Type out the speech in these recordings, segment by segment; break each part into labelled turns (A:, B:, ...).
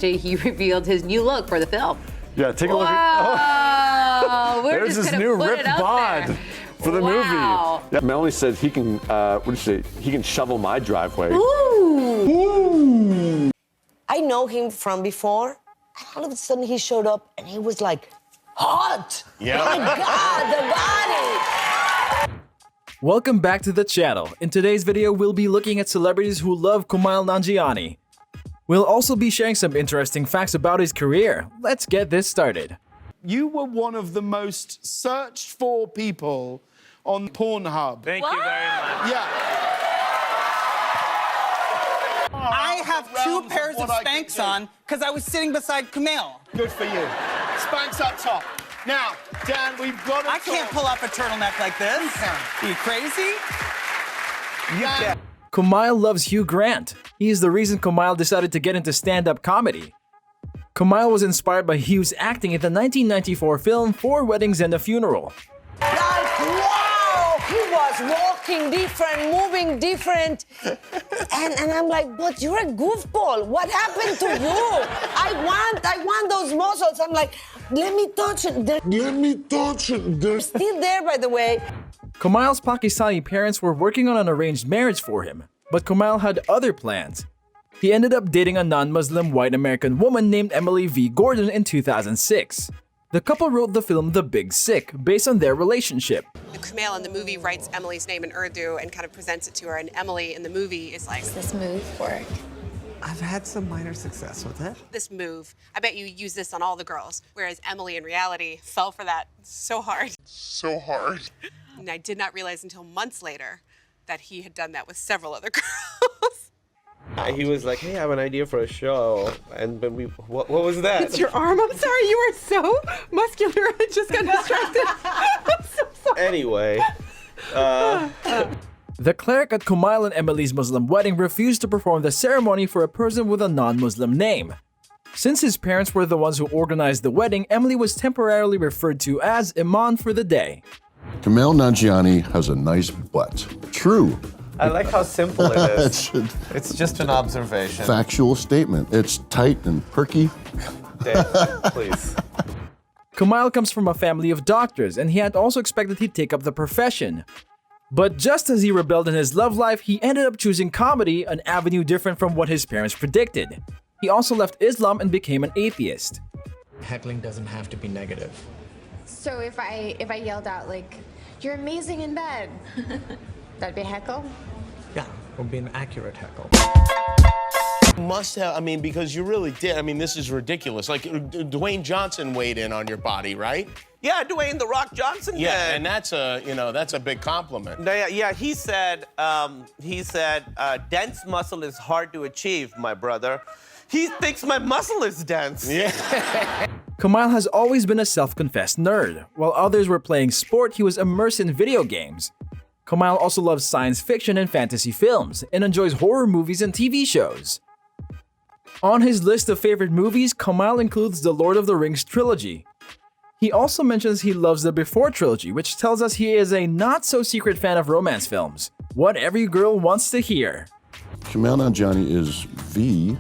A: He revealed his new look for the film.
B: Yeah, take a look.
A: Oh,
B: there's his new ripped bod for the movie. Yeah, Melanie said he can. What did she say? He can shovel my driveway.
C: Ooh. I know him from before. And all of a sudden, he showed up, and he was like hot.
D: Yeah.
C: Oh my God, the body.
E: Welcome back to the channel. In today's video, we'll be looking at celebrities who love Kumail Nanjiani. We'll also be sharing some interesting facts about his career. Let's get this started.
D: You were one of the most searched for people on Pornhub.
F: Thank you very much.
D: Yeah.
G: I have two pairs of Spanx on because I was sitting beside Kumail.
D: Good for you. Spanx up top. Now, Dan, we've got to
G: I can't pull off a turtleneck like this.
D: You can.
G: Are you crazy?
D: You can.
E: Kumail loves Hugh Grant. He is the reason Kumail decided to get into stand-up comedy. Kumail was inspired by Hugh's acting in the 1994 film 4 Weddings and a Funeral.
C: Like, wow! He was walking different, moving different. And I'm like, but you're a goofball. What happened to you? I want those muscles. I'm like, let me touch it. They're still there, by the way.
E: Kumail's Pakistani parents were working on an arranged marriage for him, but Kumail had other plans. He ended up dating a non-Muslim white American woman named Emily V. Gordon in 2006. The couple wrote the film The Big Sick based on their relationship.
H: Kumail in the movie writes Emily's name in Urdu and kind of presents it to her, and Emily in the movie is like,
I: this move work?
J: I've had some minor success with it.
H: this move, I bet you use this on all the girls, whereas Emily in reality fell for that so hard.
D: So hard.
H: And I did not realize until months later that he had done that with several other girls.
J: He was like, hey, I have an idea for a show. And then what was that?
H: It's your arm? I'm sorry, you are so muscular. I just got distracted. I'm so sorry.
J: Anyway.
E: The cleric at Kumail and Emily's Muslim wedding refused to perform the ceremony for a person with a non-Muslim name. Since his parents were the ones who organized the wedding, Emily was temporarily referred to as Iman for the day.
K: Kumail Nanjiani has a nice butt. True.
J: I like how simple it is. It's just an observation.
K: Factual statement. It's tight and perky.
J: Dan, please.
E: Kumail comes from a family of doctors, and he had also expected he'd take up the profession. But just as he rebelled in his love life, he ended up choosing comedy, an avenue different from what his parents predicted. He also left Islam and became an atheist.
L: Heckling doesn't have to be negative.
I: So if I yelled out like, "You're amazing in bed," that'd be a heckle?
L: Yeah, it would be an accurate heckle.
D: Must have, I mean, because you really did. I mean, this is ridiculous. Like, Dwayne Johnson weighed in on your body, right?
F: Yeah, Dwayne "The Rock" Johnson did.
D: Yeah, and that's a big compliment.
F: Yeah, he said, dense muscle is hard to achieve, my brother. He thinks my muscle is dense.
D: Yeah.
E: Kumail has always been a self-confessed nerd. While others were playing sport, he was immersed in video games. Kumail also loves science fiction and fantasy films, and enjoys horror movies and TV shows. On his list of favorite movies, Kumail includes the Lord of the Rings trilogy. He also mentions he loves the Before trilogy, which tells us he is a not-so-secret fan of romance films. What every girl wants to hear.
K: Kumail Nanjiani is V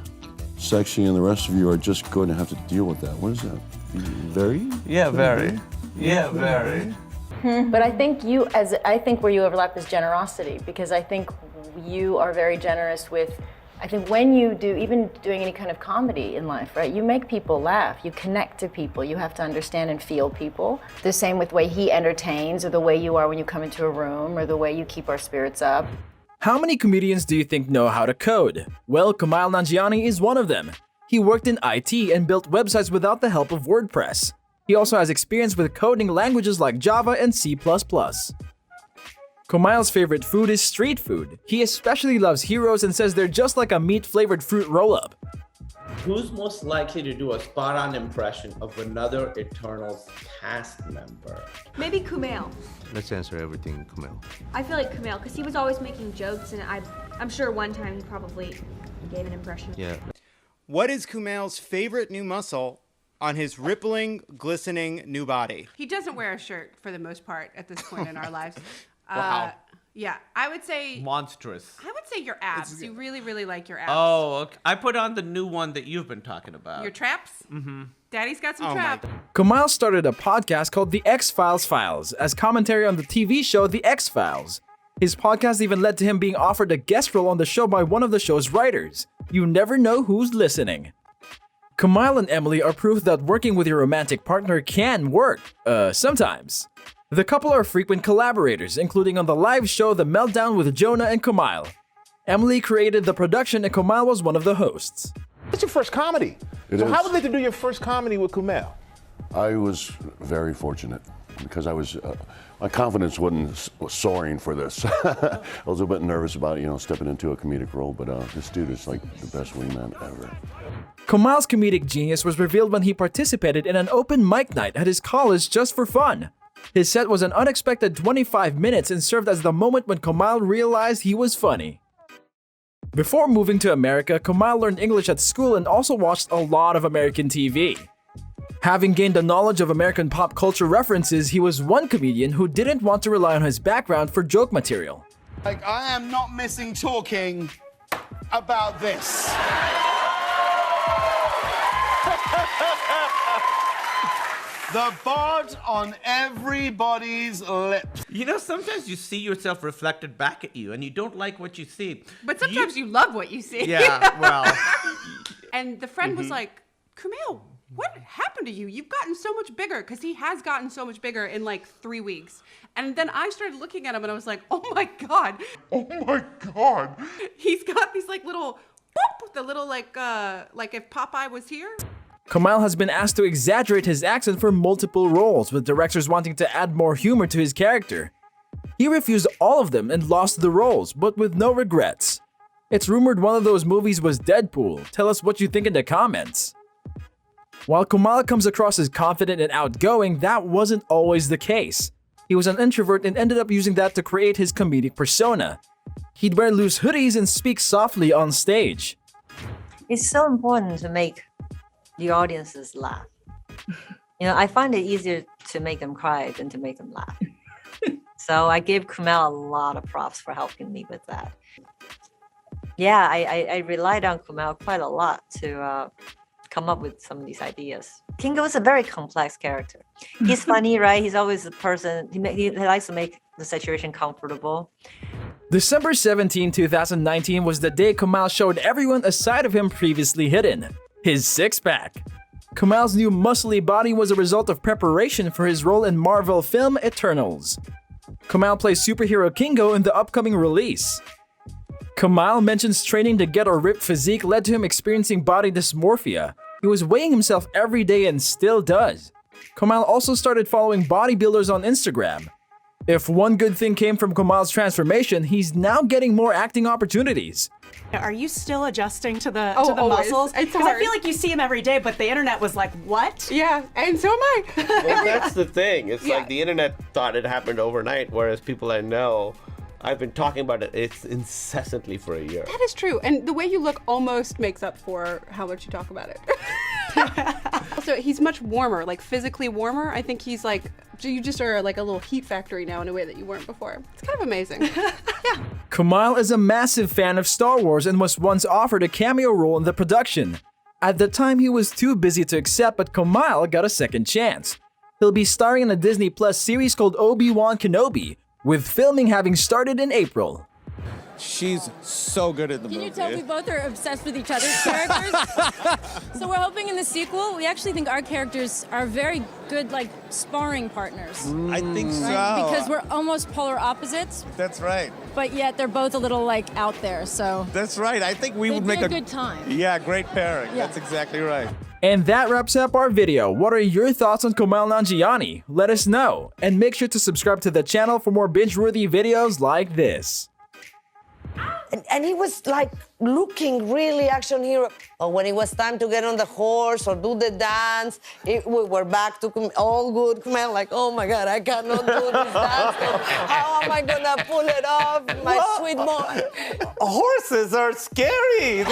K: sexy, and the rest of you are just going to have to deal with that. What is that? Very?
J: Yeah, very. Yeah, very.
M: But I think where you overlap is generosity, because I think you are very generous with, I think when you do, even doing any kind of comedy in life, right, you make people laugh, you connect to people, you have to understand and feel people. The same with the way he entertains, or the way you are when you come into a room, or the way you keep our spirits up.
E: How many comedians do you think know how to code? Well, Kumail Nanjiani is one of them. He worked in IT and built websites without the help of WordPress. He also has experience with coding languages like Java and C++. Kumail's favorite food is street food. He especially loves Heroes and says they're just like a meat-flavored fruit roll-up.
J: Who's most likely to do a spot-on impression of another Eternals cast member?
N: Maybe Kumail.
O: Let's answer everything, Kumail.
N: I feel like Kumail, because he was always making jokes, and I'm sure one time he probably gave an impression.
O: Yeah.
P: What is Kumail's favorite new muscle on his rippling, glistening new body?
Q: He doesn't wear a shirt for the most part at this point in our lives.
D: Wow.
H: Yeah, I would say
F: monstrous.
H: I would say your abs. You really, really like your abs.
F: Oh, okay. I put on the new one that you've been talking about.
H: Your traps?
F: Mm-hmm.
H: Daddy's got some traps.
E: Kumail started a podcast called The X-Files Files as commentary on the TV show The X-Files. His podcast even led to him being offered a guest role on the show by one of the show's writers. You never know who's listening. Kumail and Emily are proof that working with your romantic partner can work, sometimes. The couple are frequent collaborators, including on the live show The Meltdown with Jonah and Kumail. Emily created the production and Kumail was one of the hosts.
Q: It's your first comedy.
K: It
Q: so
K: is.
Q: how was it to do your first comedy with Kumail?
K: I was very fortunate because I was, my confidence wasn't soaring for this. I was a bit nervous about, stepping into a comedic role, but this dude is like the best wingman ever.
E: Kumail's comedic genius was revealed when he participated in an open mic night at his college just for fun. His set was an unexpected 25 minutes and served as the moment when Kumail realized he was funny. Before moving to America, Kumail learned English at school and also watched a lot of American TV. Having gained a knowledge of American pop culture references, he was one comedian who didn't want to rely on his background for joke material.
P: Like, I am not missing talking about this. The bud on everybody's lips.
F: You know, sometimes you see yourself reflected back at you and you don't like what you see.
H: But sometimes you love what you see.
F: Yeah, well.
H: And the friend was like, Kumail, what happened to you? You've gotten so much bigger, because he has gotten so much bigger in like 3 weeks. And then I started looking at him and I was like, oh my God.
Q: Oh my God.
H: He's got these like little, boop, the little like if Popeye was here.
E: Kumail has been asked to exaggerate his accent for multiple roles, with directors wanting to add more humor to his character. He refused all of them and lost the roles, but with no regrets. It's rumored one of those movies was Deadpool. Tell us what you think in the comments. While Kumail comes across as confident and outgoing, that wasn't always the case. He was an introvert and ended up using that to create his comedic persona. He'd wear loose hoodies and speak softly on stage.
R: It's so important to make the audiences laugh. I find it easier to make them cry than to make them laugh. So I give Kumail a lot of props for helping me with that. Yeah, I relied on Kumail quite a lot to come up with some of these ideas. Kingo is a very complex character. He's funny, right? He's always the person, he likes to make the situation comfortable.
E: December 17, 2019 was the day Kumail showed everyone a side of him previously hidden. His six-pack. Kumail's new muscly body was a result of preparation for his role in Marvel film Eternals. Kumail plays superhero Kingo in the upcoming release. Kumail mentions training to get a ripped physique led to him experiencing body dysmorphia. He was weighing himself every day and still does. Kumail also started following bodybuilders on Instagram. If one good thing came from Kumail's transformation, he's now getting more acting opportunities.
S: Are you still adjusting to the
H: always.
S: muscles?
H: It's
S: Because I
H: hard.
S: feel like you see him every day, but the internet was like, what?
H: Yeah, and so am I.
F: Well, that's the thing. It's like the internet thought it happened overnight, whereas people I know, I've been talking about it's incessantly for a year.
H: That is true. And the way you look almost makes up for how much you talk about it. Also, he's much warmer, like physically warmer. I think he's like, you just are like a little heat factory now in a way that you weren't before. It's kind of amazing.
E: Kumail is a massive fan of Star Wars and was once offered a cameo role in the production. At the time, he was too busy to accept, but Kumail got a second chance. He'll be starring in a Disney Plus series called Obi-Wan Kenobi, with filming having started in April.
P: She's so good at the movie.
T: Can you tell we both are obsessed with each other's characters? So we're hoping in the sequel, we actually think our characters are very good, like, sparring partners.
P: I think so.
T: Because we're almost polar opposites,
P: That's right.
T: but yet they're both a little, like, out there, so.
P: That's right. I think we
T: It'd
P: would
T: be
P: make
T: a good time.
P: Yeah, great pairing.
T: Yeah.
P: That's exactly right.
E: And that wraps up our video. What are your thoughts on Kumail Nanjiani? Let us know. And make sure to subscribe to the channel for more binge-worthy videos like this.
C: And he was like looking really action hero. But when it was time to get on the horse or do the dance, we were back to all good. Kumail, like, oh my God, I cannot do this dance. How am I gonna pull it off? My sweet boy.
F: Horses are scary.